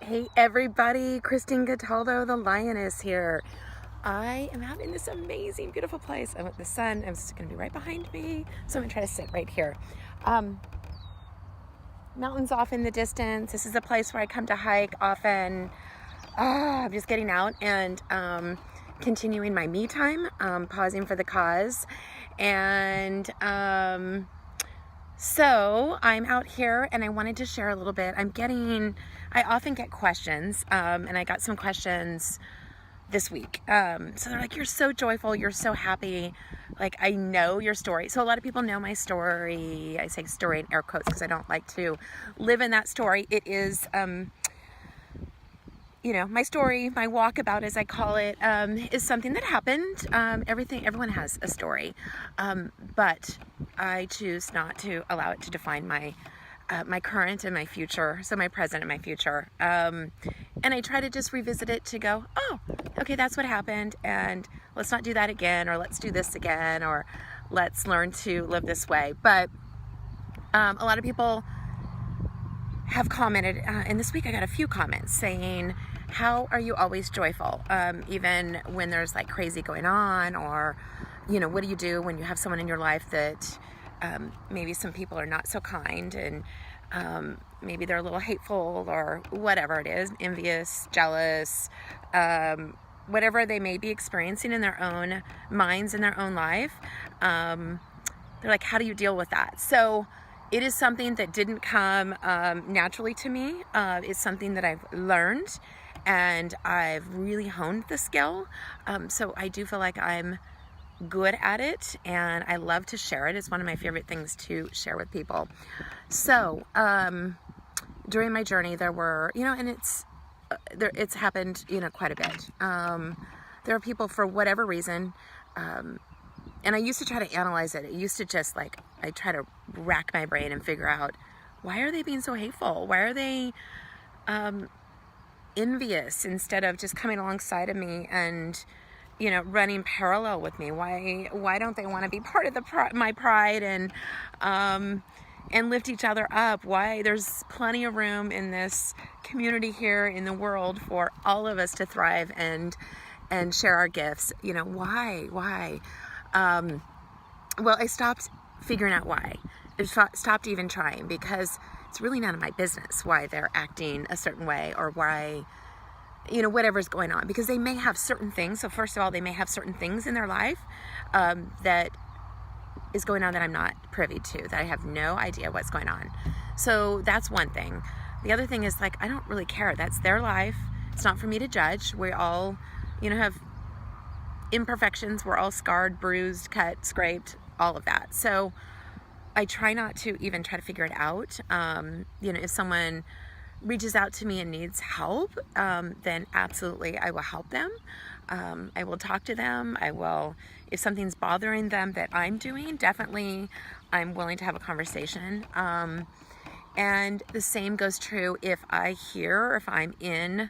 Hey everybody, Kristine Cataldo, the Lioness here. I am having this amazing, beautiful place. I'm with the sun. It's going to be right behind me, so I'm going to try to sit right here. Mountains off in the distance. This is a place where I come to hike often. I'm just getting out and continuing my me time, pausing for the cause. And so I'm out here and I wanted to share a little bit. I often get questions, and I got some questions this week. So they're like, you're so joyful, you're so happy. Like, I know your story. So a lot of people know my story. I say story in air quotes because I don't like to live in that story. It is, my story, my walkabout, as I call it, is something that happened. Everyone has a story, but I choose not to allow it to define my current and my future, so my present and my future. And I try to just revisit it to go, oh, okay, that's what happened, and let's not do that again, or let's do this again, or let's learn to live this way. But a lot of people have commented, and this week I got a few comments saying, how are you always joyful, even when there's like crazy going on, or what do you do when you have someone in your life that maybe some people are not so kind, and maybe they're a little hateful, or whatever it is, envious, jealous, whatever they may be experiencing in their own minds, in their own life. They're like, how do you deal with that? So it is something that didn't come naturally to me. It's something that I've learned, and I've really honed the skill. So I do feel like I'm good at it, and I love to share it. It's one of my favorite things to share with people. So during my journey, there were, and it's happened, quite a bit. There are people, for whatever reason, and I used to try to analyze it. It used to just I try to rack my brain and figure out, why are they being so hateful? Why are they envious instead of just coming alongside of me and running parallel with me? Why don't they want to be part of my pride and lift each other up? Why? There's plenty of room in this community here in the world for all of us to thrive and share our gifts. Why? Well, I stopped figuring out why. I stopped even trying, because it's really none of my business why they're acting a certain way, or why whatever's going on, because they may have certain things. So first of all, they may have certain things in their life that is going on that I'm not privy to, that I have no idea what's going on. So that's one thing. The other thing is, I don't really care. That's their life. It's not for me to judge. We all, have imperfections. We're all scarred, bruised, cut, scraped, all of that. So I try not to even try to figure it out. If someone reaches out to me and needs help, then absolutely I will help them. I will talk to them. If something's bothering them that I'm doing, definitely I'm willing to have a conversation. And the same goes true if if I'm in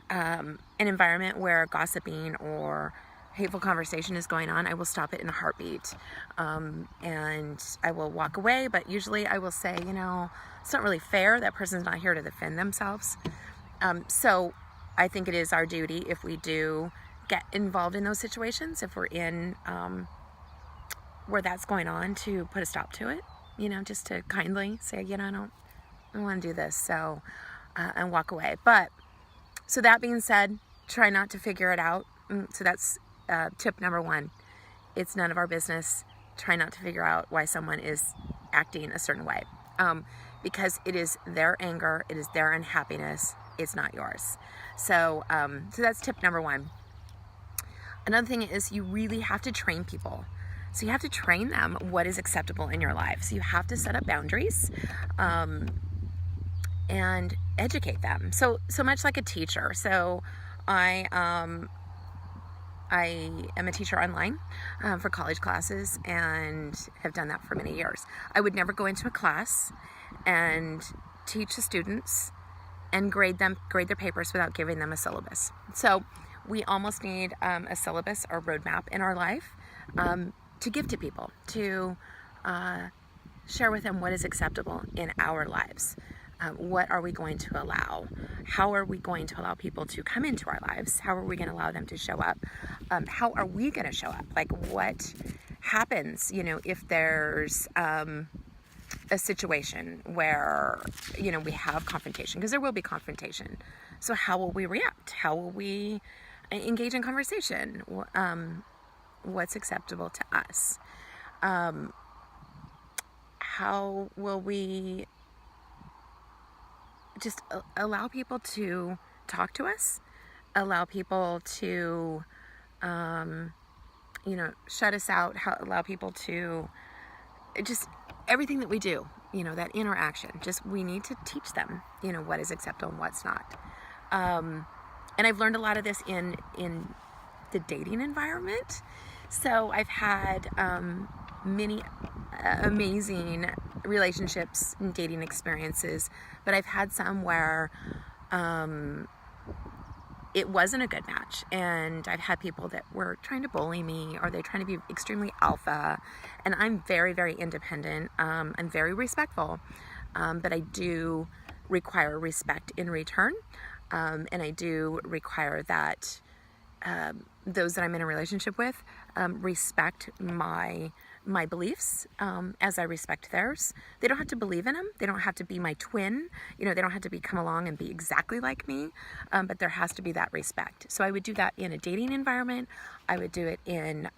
an environment where gossiping or hateful conversation is going on. I will stop it in a heartbeat, and I will walk away. But usually I will say, it's not really fair. That person's not here to defend themselves. So I think it is our duty, if we do get involved in those situations, if we're in where that's going on, to put a stop to it. Just to kindly say, I don't want to do this. So and walk away. But so that being said, try not to figure it out. So that's tip number one. It's none of our business. Try not to figure out why someone is acting a certain way, because it is their anger, it is their unhappiness. It's not yours. So that's tip number one. Another thing is, you really have to train people. So you have to train them what is acceptable in your life. So you have to set up boundaries, and educate them. So much like a teacher. So I am a teacher online for college classes, and have done that for many years. I would never go into a class and teach the students and grade their papers without giving them a syllabus. So we almost need a syllabus or roadmap in our life to give to people, to share with them what is acceptable in our lives. What are we going to allow? How are we going to allow people to come into our lives? How are we going to allow them to show up? How are we going to show up? Like, what happens, if there's a situation where, we have confrontation, because there will be confrontation. So how will we react? How will we engage in conversation? What's acceptable to us? How will we just allow people to talk to us, allow people to, shut us out, allow people to just everything that we do, that interaction, just we need to teach them, what is acceptable and what's not. And I've learned a lot of this in the dating environment. So I've had many amazing relationships and dating experiences, but I've had some where it wasn't a good match, and I've had people that were trying to bully me, or they're trying to be extremely alpha, and I'm very, very independent. I'm very respectful, but I do require respect in return, and I do require that those that I'm in a relationship with respect my beliefs as I respect theirs. They don't have to believe in them. They don't have to be my twin. They don't have to come along and be exactly like me, but there has to be that respect. So I would do that in a dating environment. I would do it in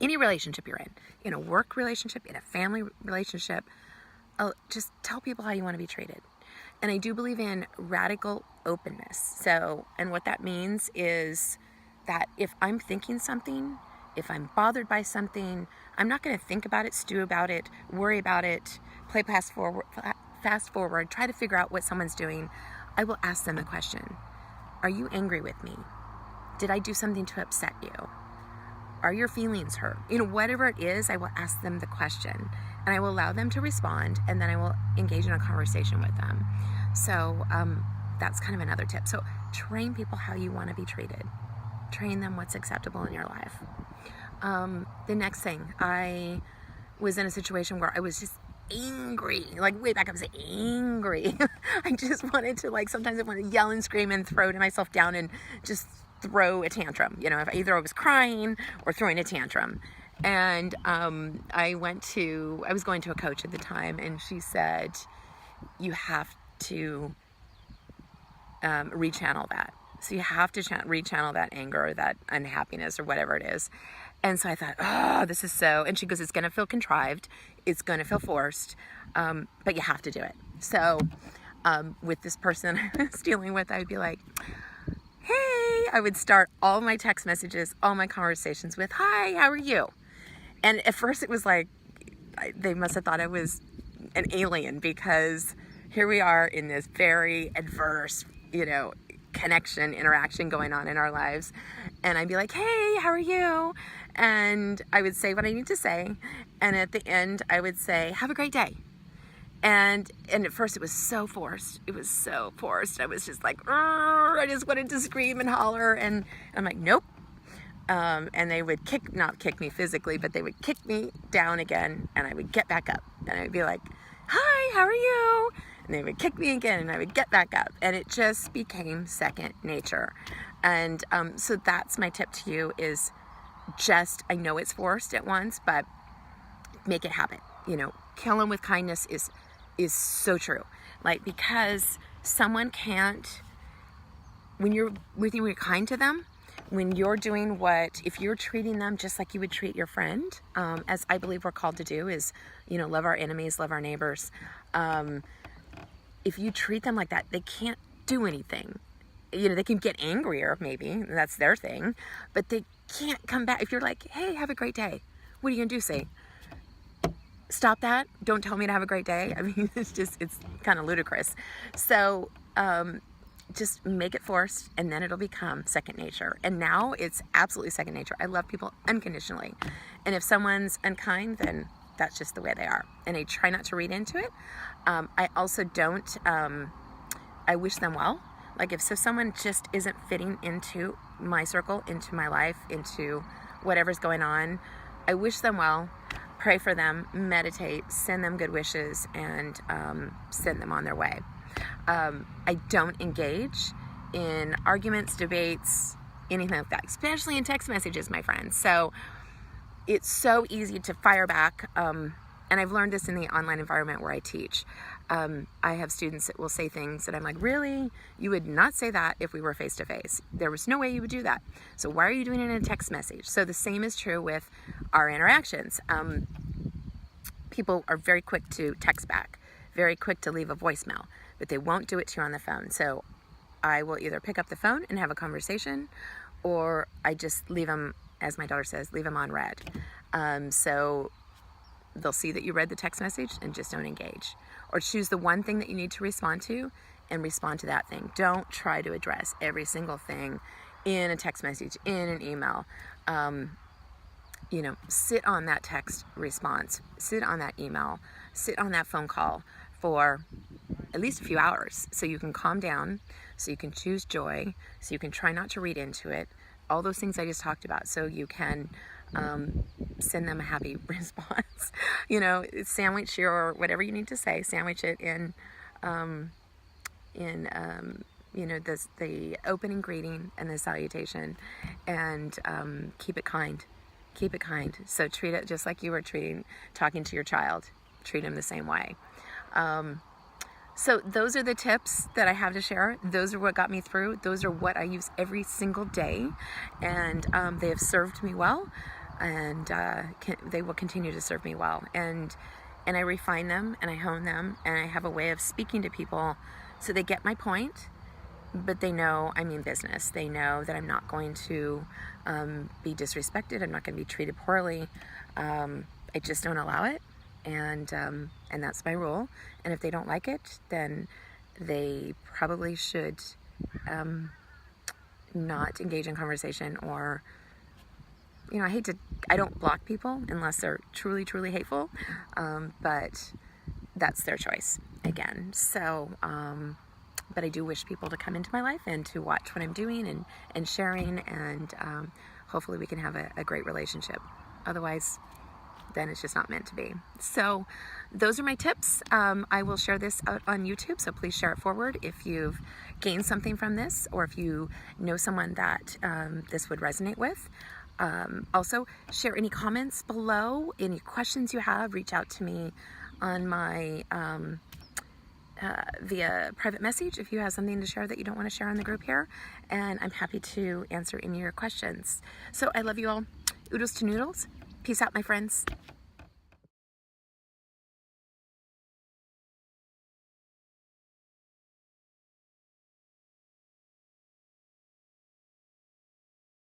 any relationship you're in a work relationship, in a family relationship. Just tell people how you want to be treated. And I do believe in radical openness. So, and what that means is that if I'm thinking something, if I'm bothered by something, I'm not going to think about it, stew about it, worry about it, play fast forward, try to figure out what someone's doing. I will ask them a question. Are you angry with me? Did I do something to upset you? Are your feelings hurt? Whatever it is, I will ask them the question, and I will allow them to respond, and then I will engage in a conversation with them. So that's kind of another tip. So train people how you want to be treated. Train them what's acceptable in your life. The next thing, I was in a situation where I was just angry, like way back I was angry. I just wanted to, sometimes I want to yell and scream and throw myself down and just throw a tantrum. If either I was crying or throwing a tantrum. And I was going to a coach at the time, and she said, you have to rechannel that. So you have to rechannel that anger or that unhappiness or whatever it is. And so I thought, this is so, and she goes, it's going to feel contrived. It's going to feel forced, but you have to do it. So with this person I was dealing with, I would be like, hey, I would start all my text messages, all my conversations with, hi, how are you? And at first it was like, they must have thought I was an alien, because here we are in this very adverse, interaction going on in our lives. And I'd be like, hey, how are you? And I would say what I need to say. And at the end, I would say, have a great day. And at first it was so forced. It was so forced. I was just like, I just wanted to scream and holler. And I'm like, nope. And they would not kick me physically, but they would kick me down again, and I would get back up. And I'd be like, hi, how are you? And they would kick me again, and I would get back up. And it just became second nature. And so that's my tip to you is I know it's forced at once, but make it happen. Kill them with kindness is so true. Because someone can't, when you're kind to them, when you're doing if you're treating them just like you would treat your friend, as I believe we're called to do, is, love our enemies, love our neighbors. If you treat them like that, they can't do anything. They can get angrier, maybe, that's their thing, but they can't come back. If you're like, hey, have a great day, what are you going to do? Say, stop that. Don't tell me to have a great day. I mean, it's kind of ludicrous. So, just make it forced, and then it'll become second nature. And now it's absolutely second nature. I love people unconditionally. And if someone's unkind, then that's just the way they are. And I try not to read into it. I also don't, I wish them well. If someone just isn't fitting into my circle, into my life, into whatever's going on, I wish them well. pray for them, meditate, send them good wishes, and send them on their way. I don't engage in arguments, debates, anything like that, especially in text messages, my friends. So it's so easy to fire back. And I've learned this in the online environment where I teach. I have students that will say things that I'm like, really? You would not say that if we were face to face. There was no way you would do that. So why are you doing it in a text message? So the same is true with our interactions. People are very quick to text back, very quick to leave a voicemail, but they won't do it to you on the phone. So I will either pick up the phone and have a conversation, or I just leave them, as my daughter says, leave them on read. So they'll see that you read the text message and just don't engage. Or choose the one thing that you need to respond to and respond to that thing. Don't try to address every single thing in a text message, in an email. Sit on that text response, sit on that email, sit on that phone call for at least a few hours so you can calm down, so you can choose joy, so you can try not to read into it. All those things I just talked about, so you can send them a happy response. Sandwich your whatever you need to say, sandwich it in the opening greeting and the salutation, and keep it kind. Keep it kind. So treat it just like you were talking to your child. Treat them the same way. So those are the tips that I have to share. Those are what got me through. Those are what I use every single day, and they have served me well, and they will continue to serve me well. And I refine them, and I hone them, and I have a way of speaking to people so they get my point, but they know I mean business. They know that I'm not going to be disrespected. I'm not going to be treated poorly. I just don't allow it. And that's my rule. And if they don't like it, then they probably should not engage in conversation, or, I don't block people unless they're truly, truly hateful. But that's their choice again. So, but I do wish people to come into my life and to watch what I'm doing and sharing, and hopefully we can have a great relationship. Otherwise, then it's just not meant to be. So those are my tips. I will share this out on YouTube, so please share it forward if you've gained something from this, or if you know someone that this would resonate with. Also, share any comments below, any questions you have. Reach out to me on my via private message if you have something to share that you don't want to share on the group here, and I'm happy to answer any of your questions. So I love you all. Oodles to noodles. Peace out, my friends.